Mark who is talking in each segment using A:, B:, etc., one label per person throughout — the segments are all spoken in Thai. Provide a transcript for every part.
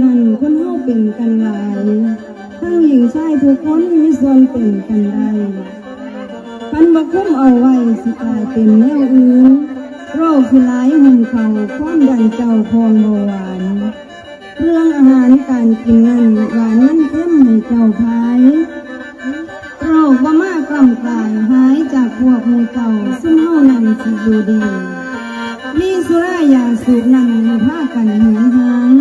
A: นั้นคนเฮาเป็นกันหลายทั้งหญิงชายทุกคนมีส่วนเป็นกันได้คันบ่คุ้มเอาไว้สิกลายเป็นแนวอื่นโรคที่หลายหุ่มเข่าความดันเจ้าคองเบาหวานเรื่องอาหารการกินนั้นหวานมันเข้มให้เจ้าพายโรคบ่มากล่ำกลายหายจากพวกหมู่เจ้าซึ่งเฮานั้นสิอยู่ดีมีสุรายาสูบนั่งพากันเหินหาง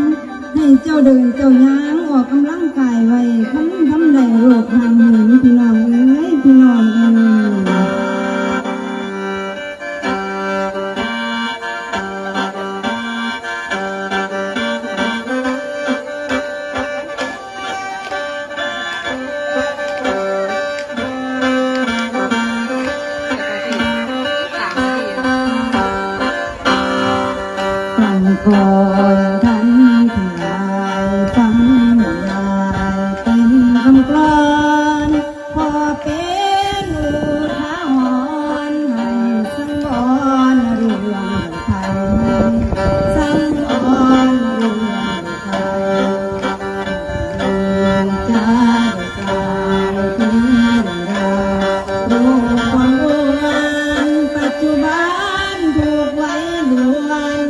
A: ให้เจ้าเดินเจ้าย่างออกกำลังกายไว้คันทำได้โรคห่างเหินพี่น้องเอ้ยพี่น้องเอ้ยก่อนท่านทั้งหลายฟังลายเป็นคำกลอนพอเป็นอุทาหรณ์ให้สังวรเรื่องไทยสังวรเรื่องไทยจะได้กลายเป็นเรารู้ความอ้วนปัจจุบันถูกไว้ล้วน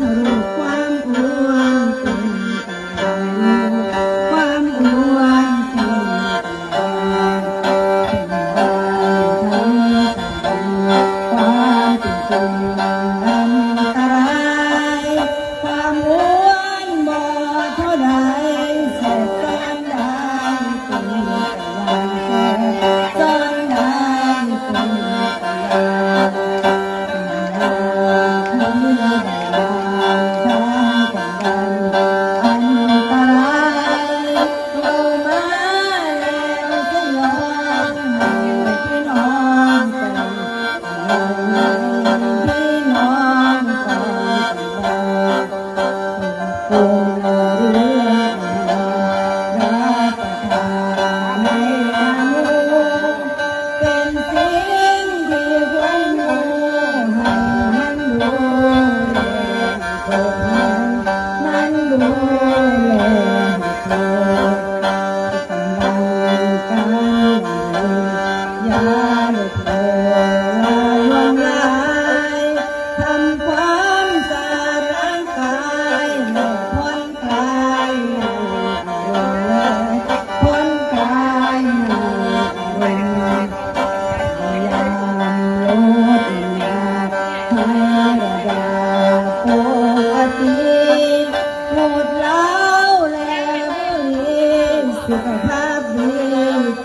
A: สุขภาพดี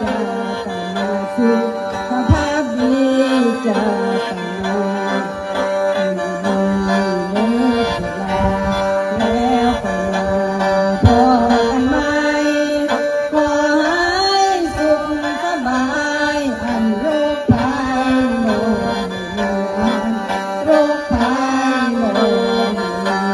A: จะตนาสุขภาพดีจะตนาไม่เลิกลาแล้วไปลาพอกันไหมขอให้สุขสบายอันโรคภัยหมดโรคภัยหมด